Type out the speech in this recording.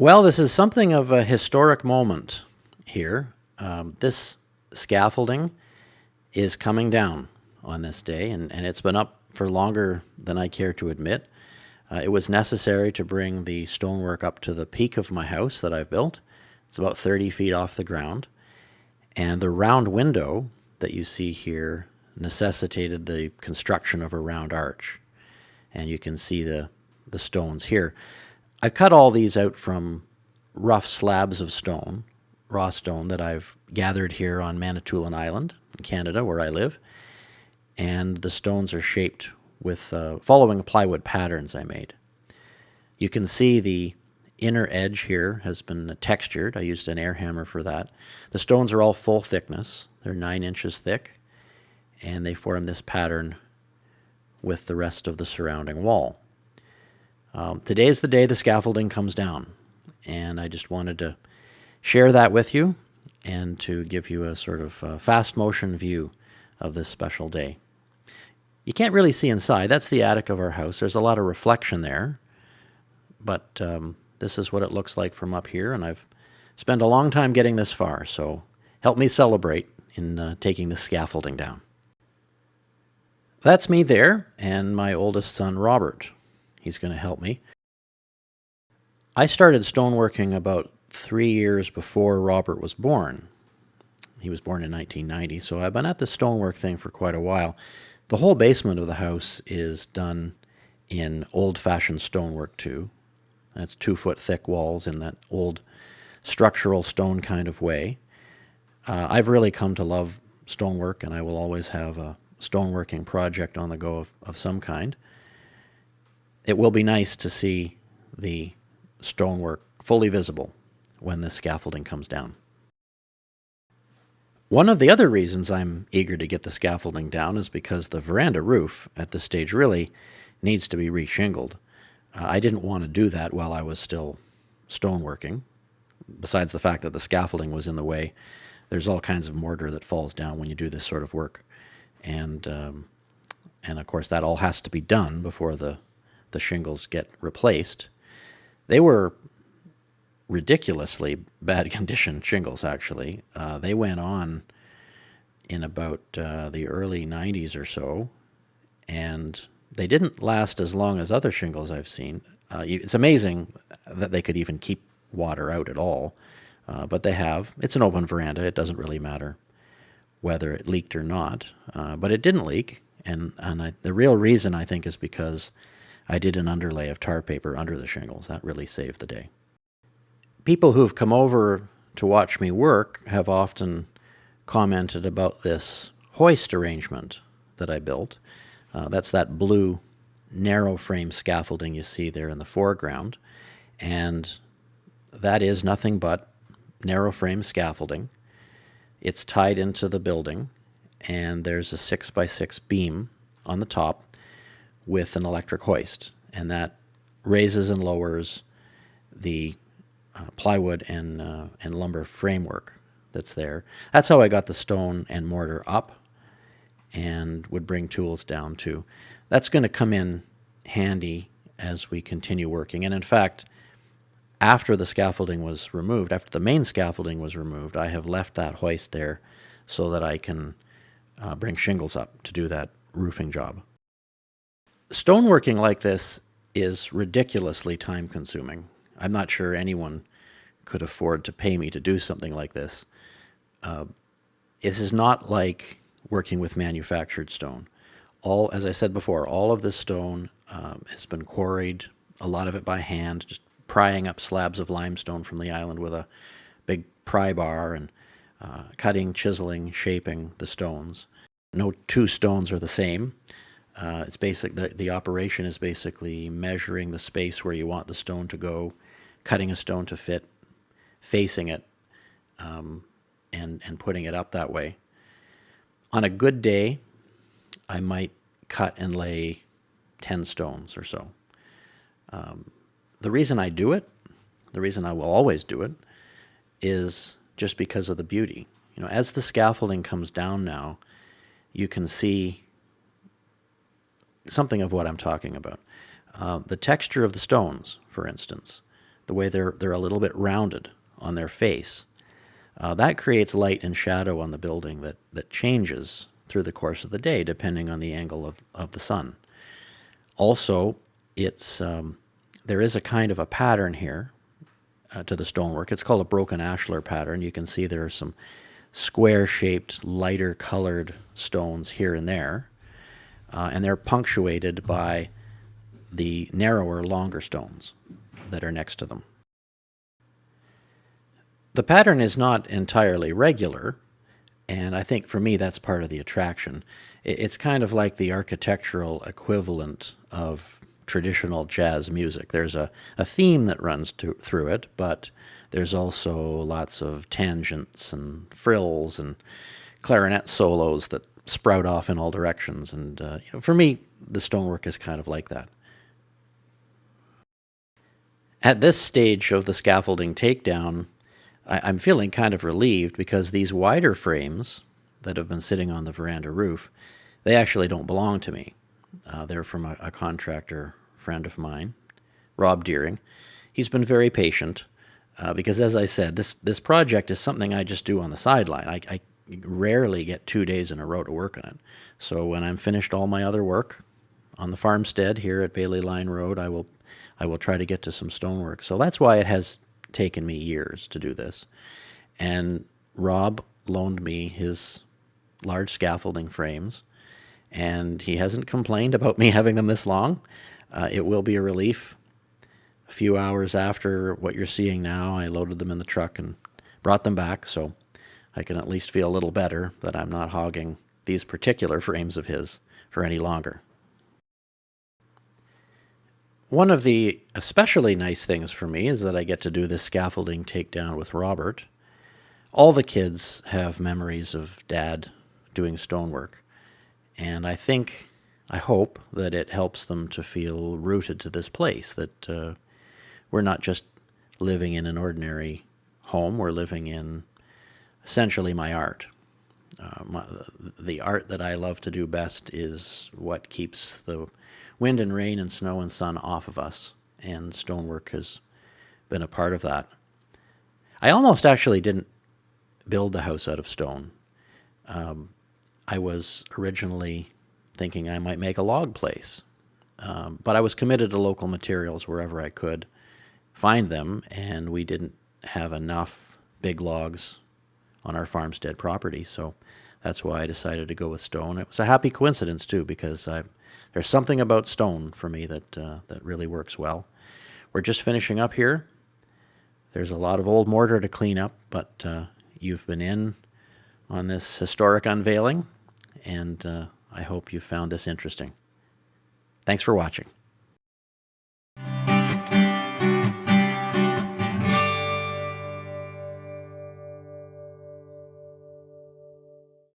Well, this is something of a historic moment here. This scaffolding is coming down on this day, and it's been up for longer than I care to admit. It was necessary to bring the stonework up to the peak of my house that I've built. It's about 30 feet off the ground. And the round window that you see here necessitated the construction of a round arch. And you can see the stones here. I cut all these out from rough slabs of stone, raw stone, that I've gathered here on Manitoulin Island in Canada, where I live. And the stones are shaped with following plywood patterns I made. You can see the inner edge here has been textured. I used an air hammer for that. The stones are all full thickness. They're 9 inches thick, and they form this pattern with the rest of the surrounding wall. Today is the day the scaffolding comes down, and I just wanted to share that with you and to give you a sort of fast motion view of this special day. You can't really see inside. That's the attic of our house. There's a lot of reflection there, but this is what it looks like from up here, and I've spent a long time getting this far, so help me celebrate in taking the scaffolding down. That's me there, and my oldest son, Robert. He's going to help me. I started stoneworking about 3 years before Robert was born. He was born in 1990, so I've been at the stonework thing for quite a while. The whole basement of the house is done in old-fashioned stonework too. That's 2-foot thick walls in that old structural stone kind of way. I've really come to love stonework, and I will always have a stoneworking project on the go of some kind. It will be nice to see the stonework fully visible when the scaffolding comes down. One of the other reasons I'm eager to get the scaffolding down is because the veranda roof at this stage really needs to be re-shingled. I didn't want to do that while I was still stoneworking. Besides the fact that the scaffolding was in the way, there's all kinds of mortar that falls down when you do this sort of work. And of course that all has to be done before the shingles get replaced. They were ridiculously bad condition shingles, actually. They went on in about the early 90s or so, and they didn't last as long as other shingles I've seen. It's amazing that they could even keep water out at all, but they have. It's an open veranda. It doesn't really matter whether it leaked or not, but it didn't leak, and the real reason, I think, is because I did an underlay of tar paper under the shingles. That really saved the day. People who've come over to watch me work have often commented about this hoist arrangement that I built. That's that blue narrow frame scaffolding you see there in the foreground, and that is nothing but narrow frame scaffolding. It's tied into the building, and there's a 6x6 beam on the top with an electric hoist, and that raises and lowers the plywood and lumber framework that's there. That's how I got the stone and mortar up, and would bring tools down too. That's going to come in handy as we continue working. And in fact, after the scaffolding was removed, after the main scaffolding was removed, I have left that hoist there so that I can bring shingles up to do that roofing job. Stoneworking like this is ridiculously time-consuming. I'm not sure anyone could afford to pay me to do something like this. This is not like working with manufactured stone. As I said before, all of this stone has been quarried, a lot of it by hand, just prying up slabs of limestone from the island with a big pry bar and cutting, chiseling, shaping the stones. No two stones are the same. It's basic. The operation is basically measuring the space where you want the stone to go, cutting a stone to fit, facing it, and putting it up that way. On a good day, I might cut and lay 10 stones or so. The reason I do it, the reason I will always do it, is just because of the beauty. As the scaffolding comes down now, you can see something of what I'm talking about. The texture of the stones, for instance. the way they're a little bit rounded on their face. That creates light and shadow on the building that changes through the course of the day depending on the angle of the sun. Also, there is a kind of a pattern here to the stonework. It's called a broken ashlar pattern. You can see there are some square-shaped, lighter-colored stones here and there, and they're punctuated by the narrower, longer stones that are next to them. The pattern is not entirely regular, and I think for me that's part of the attraction. It's kind of like the architectural equivalent of traditional jazz music. There's a theme that runs through it, but there's also lots of tangents and frills and clarinet solos that sprout off in all directions. And for me, the stonework is kind of like that. At this stage of the scaffolding takedown, I'm feeling kind of relieved because these wider frames that have been sitting on the veranda roof, they actually don't belong to me. They're from a contractor friend of mine, Rob Deering. He's been very patient because, as I said, this project is something I just do on the sideline. I rarely get 2 days in a row to work on it. So when I'm finished all my other work on the farmstead here at Bailey Line Road, I will try to get to some stonework. So that's why it has taken me years to do this. And Rob loaned me his large scaffolding frames, and he hasn't complained about me having them this long. It will be a relief. A few hours after what you're seeing now, I loaded them in the truck and brought them back, so I can at least feel a little better that I'm not hogging these particular frames of his for any longer. One of the especially nice things for me is that I get to do this scaffolding takedown with Robert. All the kids have memories of Dad doing stonework, and I hope that it helps them to feel rooted to this place, that we're not just living in an ordinary home, we're living in essentially my art. The art that I love to do best is what keeps the wind and rain and snow and sun off of us, and stonework has been a part of that. I almost actually didn't build the house out of stone. I was originally thinking I might make a log place, but I was committed to local materials wherever I could find them, and we didn't have enough big logs on our farmstead property, so that's why I decided to go with stone. It was a happy coincidence too, because there's something about stone for me that really works well. We're just finishing up here. There's a lot of old mortar to clean up, but you've been in on this historic unveiling, and I hope you found this interesting. Thanks for watching.